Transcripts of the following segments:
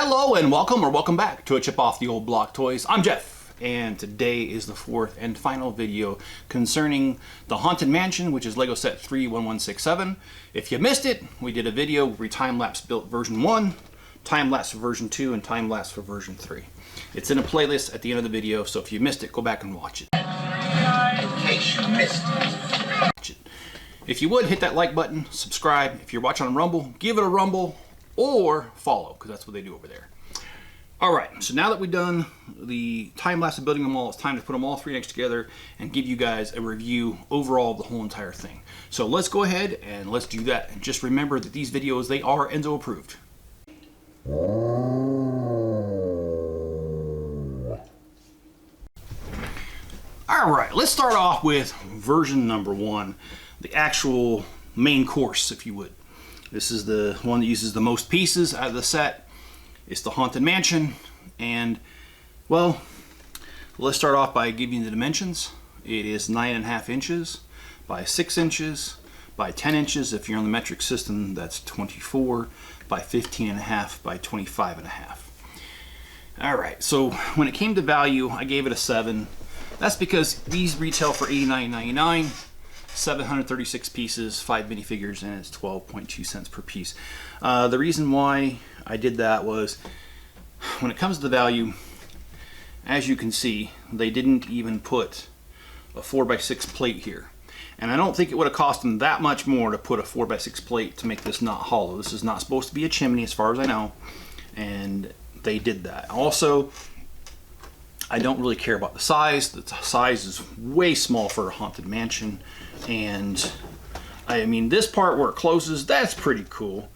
Hello and welcome or welcome back to a Chip Off the Old Block Toys. I'm Jeff, and today is the fourth and final video concerning the Haunted Mansion, which is Lego Set 31167. If you missed it, we did a video where we time-lapse built version 1, time-lapse for version 2, and time-lapse for version 3. It's in a playlist at the end of the video, so if you missed it, go back and watch it. In case you missed it. If you would, hit that like button, subscribe. If you're watching on Rumble, give it a rumble or follow, because that's what they do over there. All right, so now that we've done the time-lapse of building them all, it's time to put them all three next together and give you guys a review overall of the whole entire thing. So let's go ahead and let's do that. And just remember that these videos, they are Enzo approved. All right, let's start off with version number 1, the actual main course, if you would. This is the one that uses the most pieces out of the set. It's the Haunted Mansion, and well, let's start off by giving you the dimensions. It is 9.5 inches by 6 inches by 10 inches. If you're on the metric system, that's 24 by 15.5 by 25.5. All right, so when it came to value, I gave it a 7. That's because these retail for $89.99. 736 pieces, 5 minifigures, and it's 12.2 cents per piece. The reason why I did that was when it comes to the value, as you can see, they didn't even put a 4x6 plate here. And I don't think it would have cost them that much more to put a 4x6 plate to make this not hollow. This is not supposed to be a chimney as far as I know, and they did that. Also, I don't really care about the size. The size is way small for a Haunted Mansion. And I mean, this part where it closes, that's pretty cool.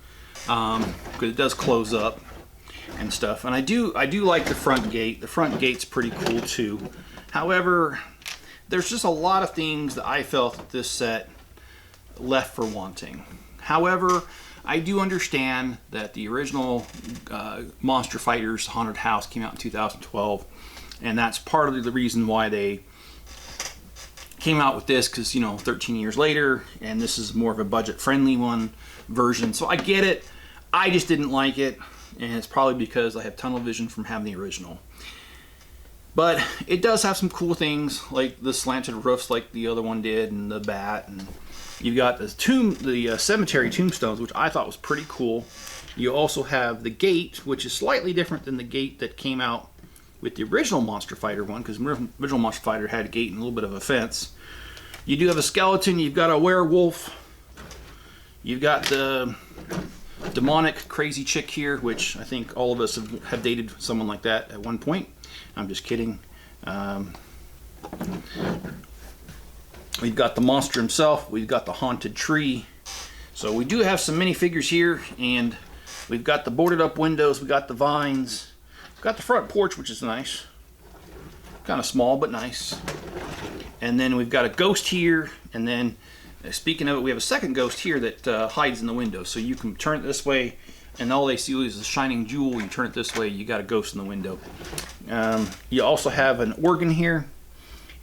Because it does close up and stuff. And I do like the front gate. The front gate's pretty cool too. However, there's just a lot of things that I felt that this set left for wanting. However, I do understand that the original Monster Fighters Haunted House came out in 2012. And that's part of the reason why they came out with this, because, you know, 13 years later, and this is more of a budget-friendly version. So I get it. I just didn't like it, and it's probably because I have tunnel vision from having the original. But it does have some cool things, like the slanted roofs like the other one did, and the bat, and you've got the cemetery tombstones, which I thought was pretty cool. You also have the gate, which is slightly different than the gate that came out with the original Monster Fighter one, because the original Monster Fighter had a gate and a little bit of a fence. You do have a skeleton, you've got a werewolf, you've got the demonic crazy chick here, which I think all of us have dated someone like that at one point. I'm just kidding. We've got the monster himself, we've got the haunted tree. So we do have some minifigures here, and we've got the boarded up windows, we got the vines. Got the front porch, which is nice. Kind of small, but nice. And then we've got a ghost here. And then, speaking of it, we have a second ghost here that hides in the window. So you can turn it this way, and all they see is a shining jewel. You turn it this way, you got a ghost in the window. You also have an organ here.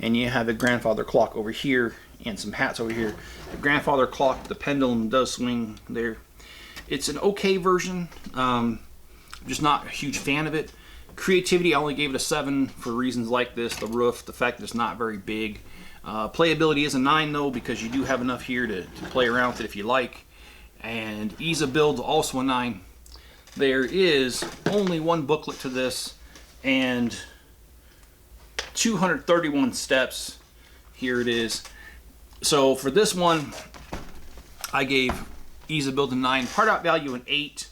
And you have a grandfather clock over here. And some hats over here. The grandfather clock, the pendulum does swing there. It's an okay version. I'm just not a huge fan of it. Creativity, I only gave it a 7 for reasons like this, the roof, the fact that it's not very big. Playability is a 9 though, because you do have enough here to play around with it if you like. And ease of build, also a 9. There is only one booklet to this, and 231 steps. Here it is. So for this one, I gave ease of build a 9, part out value an 8.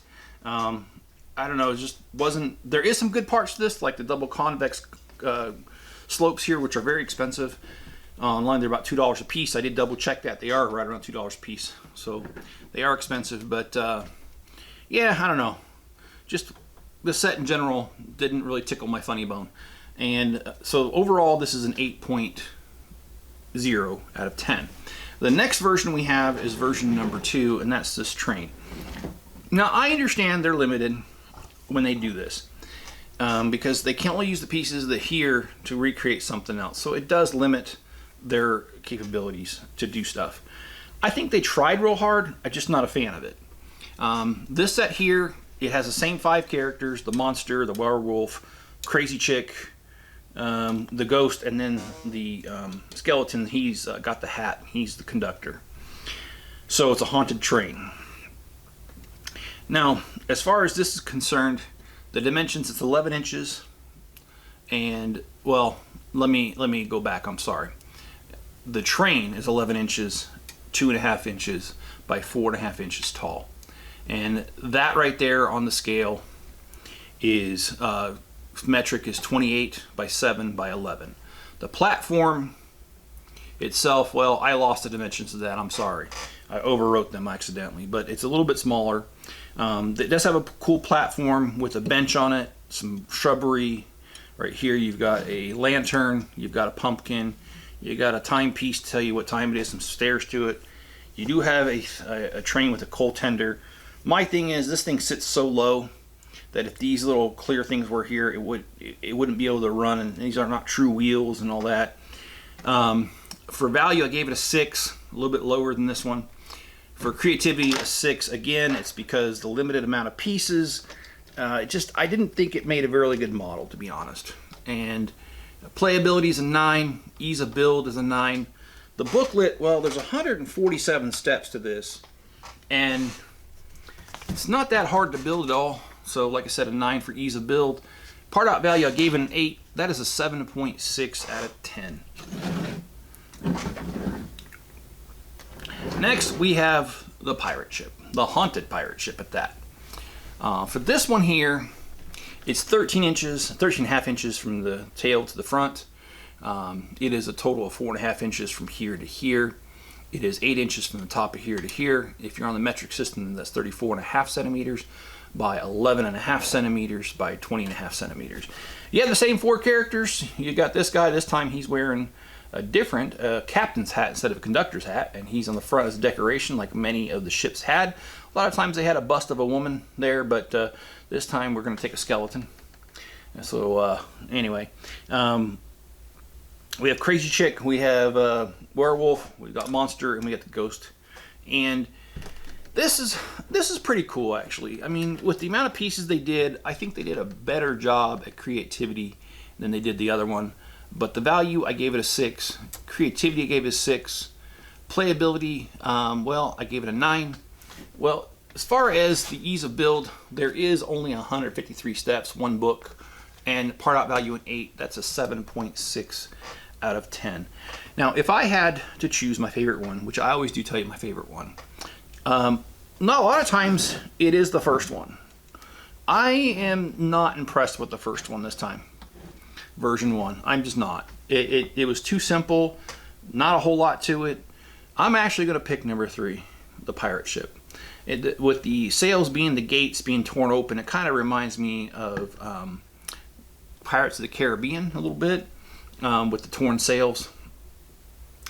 I don't know, it just wasn't, there is some good parts to this, like the double convex slopes here, which are very expensive. Online, they're about $2 a piece. I did double check that. They are right around $2 a piece. So they are expensive, but yeah, I don't know. Just the set in general didn't really tickle my funny bone. And so overall, this is an 8.0 out of 10. The next version we have is version number 2, and that's this train. Now, I understand they're limited when they do this, because they can only use the pieces that here to recreate something else. So it does limit their capabilities to do stuff. I think they tried real hard. I'm just not a fan of it. This set here it has the same 5 characters: the monster, the werewolf, crazy chick, the ghost, and then the skeleton. He's got the hat. He's the conductor. So it's a haunted train. Now, as far as this is concerned, the dimensions, it's 11 inches. And, well, let me go back. I'm sorry. The train is 11 inches, 2.5 inches by 4.5 inches tall. And that right there on the scale is, metric is 28 by 7 by 11. The platform itself, well, I lost the dimensions of that. I'm sorry. I overwrote them accidentally, but it's a little bit smaller. It does have a cool platform with a bench on it, some shrubbery. Right here you've got a lantern, you've got a pumpkin, you got a timepiece to tell you what time it is, some stairs to it. You do have a train with a coal tender. My thing is, this thing sits so low that if these little clear things were here, it wouldn't be able to run, and these are not true wheels and all that. For value, I gave it a 6, a little bit lower than this one. For creativity, a 6. Again, it's because the limited amount of pieces. I didn't think it made a really good model, to be honest. And playability is a 9. Ease of build is a 9. The booklet, well, there's 147 steps to this, and it's not that hard to build at all. So, like I said, a 9 for ease of build. Part out value, I gave it an 8. That is a 7.6 out of 10. Next, we have the pirate ship, the haunted pirate ship at that. For this one here, it's 13 inches, 13.5 inches from the tail to the front. It is a total of 4.5 inches from here to here. It is 8 inches from the top of here to here. If you're on the metric system, that's 34.5 centimeters by 11.5 centimeters by 20.5 centimeters. You have the same 4 characters. You got this guy. This time he's wearing a different captain's hat instead of a conductor's hat, and he's on the front as a decoration like many of the ships had. A lot of times they had a bust of a woman there, but this time we're going to take a skeleton. And so anyway, we have crazy chick, we have werewolf, we got monster, and we got the ghost. And this is pretty cool, actually. I mean, with the amount of pieces they did, I think they did a better job at creativity than they did the other one. But the value, I gave it a 6. Creativity, I gave it a 6. Playability, well, I gave it a 9. Well, as far as the ease of build, there is only 153 steps, 1 book, and part out value an 8. That's a 7.6 out of 10. Now, if I had to choose my favorite one, which I always do tell you my favorite one, not a lot of times it is the first one. I am not impressed with the first one this time. Version 1. I'm just not. It was too simple, not a whole lot to it. I'm actually going to pick number 3, the pirate ship. With the sails being the gates being torn open, it kind of reminds me of Pirates of the Caribbean a little bit, with the torn sails.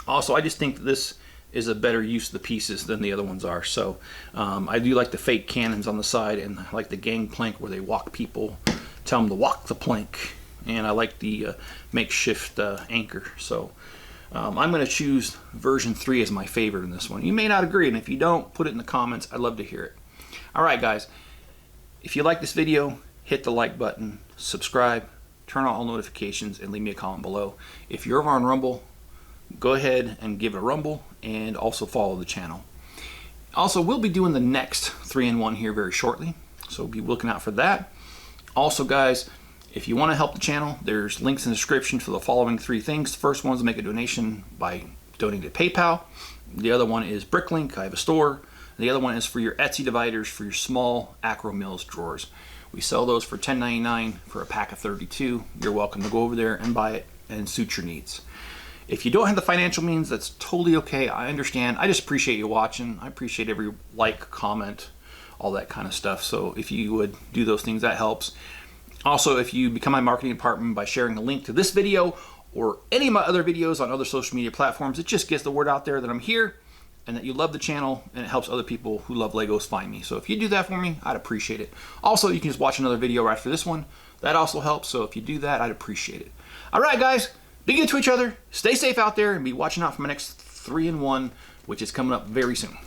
Also, I just think that this is a better use of the pieces than the other ones are. So I do like the fake cannons on the side, and I like the gangplank where they walk people, tell them to walk the plank. And I like the makeshift anchor. So I'm going to choose version 3 as my favorite in this one. You may not agree, and if you don't, put it in the comments. I'd love to hear it. Alright guys, if you like this video, hit the like button, subscribe, turn on all notifications, and leave me a comment below. If you're over on Rumble, go ahead and give it a rumble, and also follow the channel. Also, we'll be doing the next 3-in-1 here very shortly, so be looking out for that. Also guys, if you want to help the channel, there's links in the description for the following 3 things. The first one is make a donation by donating to PayPal. The other one is Bricklink. I have a store. The other one is for your Etsy dividers for your small Akro-Mils drawers. We sell those for $10.99 for a pack of 32. You're welcome to go over there and buy it and suit your needs. If you don't have the financial means, that's totally okay. I understand. I just appreciate you watching. I appreciate every like, comment, all that kind of stuff. So if you would do those things, that helps. Also, if you become my marketing department by sharing a link to this video or any of my other videos on other social media platforms, it just gets the word out there that I'm here and that you love the channel, and it helps other people who love Legos find me. So if you do that for me, I'd appreciate it. Also, you can just watch another video right after this one. That also helps, so if you do that, I'd appreciate it. All right, guys, be good to each other, stay safe out there, and be watching out for my next 3-in-1, which is coming up very soon.